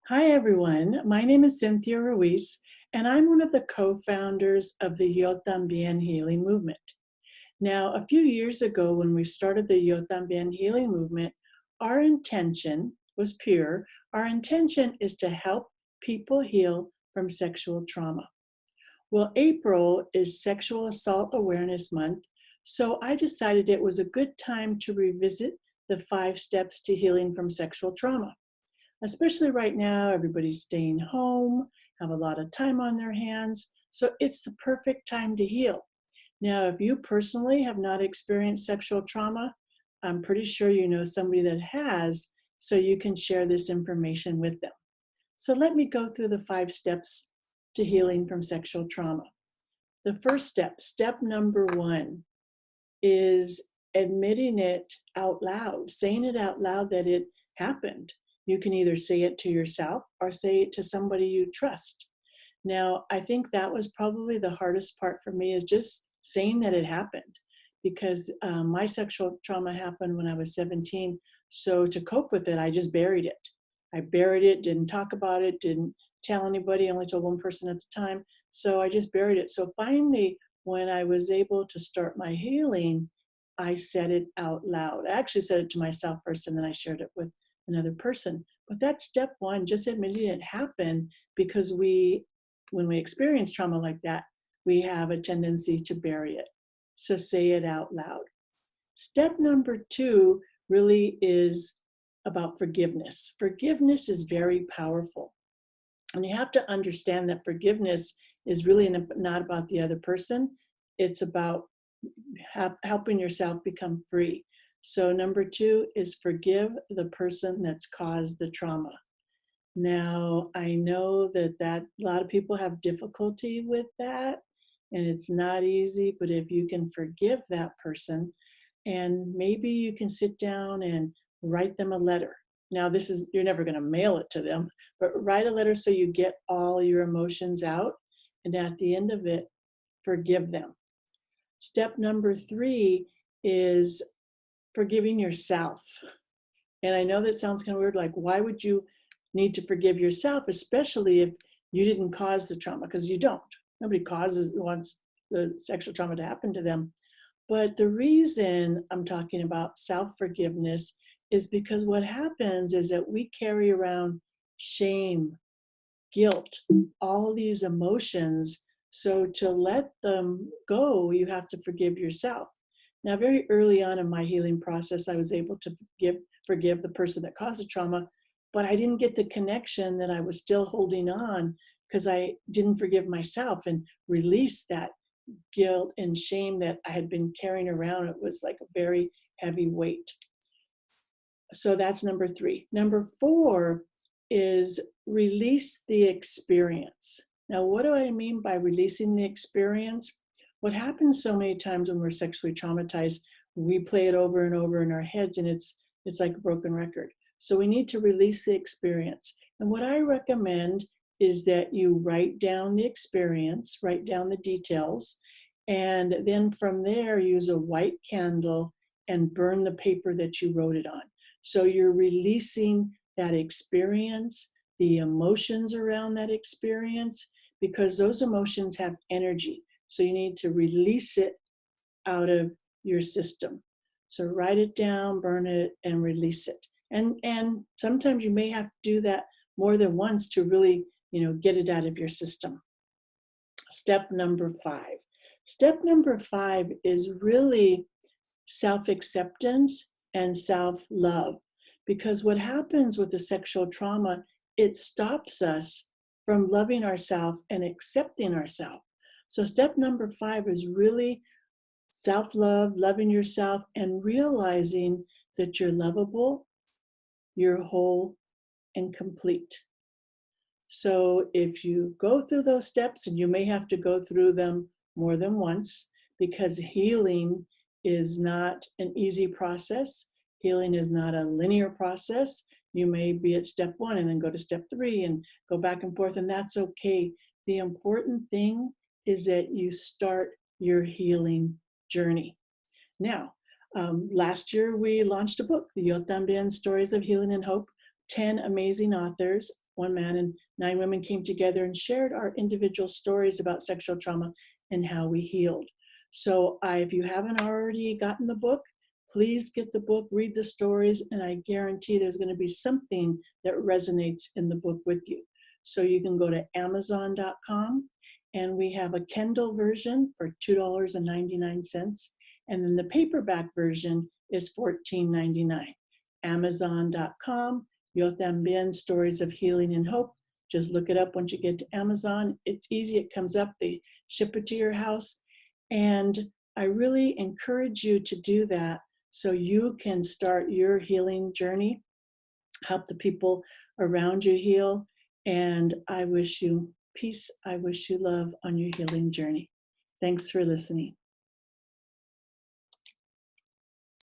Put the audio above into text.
Hi, everyone. My name is Cynthia Ruiz, and I'm one of the co-founders of the Tambien healing movement. Now, a few years ago, when we started the Tambien healing movement, our intention was pure. Our intention is to help people heal from sexual trauma. Well, April is Sexual Assault Awareness Month, so I decided it was a good time to revisit the 5 steps to healing from sexual trauma. Especially right now, everybody's staying home, have a lot of time on their hands, so it's the perfect time to heal. Now, if you personally have not experienced sexual trauma, I'm pretty sure you know somebody that has, so you can share this information with them. So let me go through the 5 steps to healing from sexual trauma. The first step, step number 1, is admitting it out loud, saying it out loud that it happened. You can either say it to yourself or say it to somebody you trust. Now, I think that was probably the hardest part for me, is just saying that it happened, because my sexual trauma happened when I was 17. So to cope with it, I just buried it. I buried it, didn't talk about it, didn't tell anybody, only told one person at the time. So I just buried it. So finally, when I was able to start my healing, I said it out loud. I actually said it to myself first, and then I shared it with another person. But that's step 1, just admitting it happened, because when we experience trauma like that, we have a tendency to bury it. So say it out loud. Step number 2 really is about forgiveness. Forgiveness is very powerful. And you have to understand that forgiveness is really not about the other person. It's about helping yourself become free. So number 2 is forgive the person that's caused the trauma. Now, I know that a lot of people have difficulty with that, and it's not easy, but if you can forgive that person, and maybe you can sit down and write them a letter. Now, you're never going to mail it to them, but write a letter so you get all your emotions out, and at the end of it, forgive them. Step number 3 is forgiving yourself. And I know that sounds kind of weird, like, why would you need to forgive yourself, especially if you didn't cause the trauma? Because you don't. Nobody wants the sexual trauma to happen to them. But the reason I'm talking about self-forgiveness is because what happens is that we carry around shame, guilt, all these emotions. So to let them go, you have to forgive yourself. Now, very early on in my healing process, I was able to forgive the person that caused the trauma, but I didn't get the connection that I was still holding on, because I didn't forgive myself and release that guilt and shame that I had been carrying around. It was like a very heavy weight. So that's number 3. Number 4 is release the experience. Now, what do I mean by releasing the experience? What happens so many times when we're sexually traumatized, we play it over and over in our heads, and it's like a broken record. So we need to release the experience. And what I recommend is that you write down the experience, write down the details, and then from there, use a white candle and burn the paper that you wrote it on. So you're releasing that experience, the emotions around that experience, because those emotions have energy. So you need to release it out of your system. So write it down, burn it, and release it. And sometimes you may have to do that more than once to really, get it out of your system. Step number 5. Step number 5 is really self-acceptance and self-love. Because what happens with the sexual trauma, it stops us from loving ourselves and accepting ourselves. So step number 5 is really self-love, loving yourself, and realizing that you're lovable, you're whole, and complete. So if you go through those steps, and you may have to go through them more than once, because healing is not an easy process. Healing is not a linear process. You may be at step 1 and then go to step 3 and go back and forth, and that's okay. The important thing is that you start your healing journey. Now, last year we launched a book, the Tambien Stories of Healing and Hope, 10 amazing authors. one man and 9 women came together and shared our individual stories about sexual trauma and how we healed. So if you haven't already gotten the book, please get the book, read the stories, and I guarantee there's going to be something that resonates in the book with you. So you can go to Amazon.com, and we have a Kindle version for $2.99, and then the paperback version is $14.99. Amazon.com, Yo Tambien, Stories of Healing and Hope. Just look it up once you get to Amazon. It's easy, it comes up, they ship it to your house. And I really encourage you to do that so you can start your healing journey, help the people around you heal. And I wish you peace. I wish you love on your healing journey. Thanks for listening.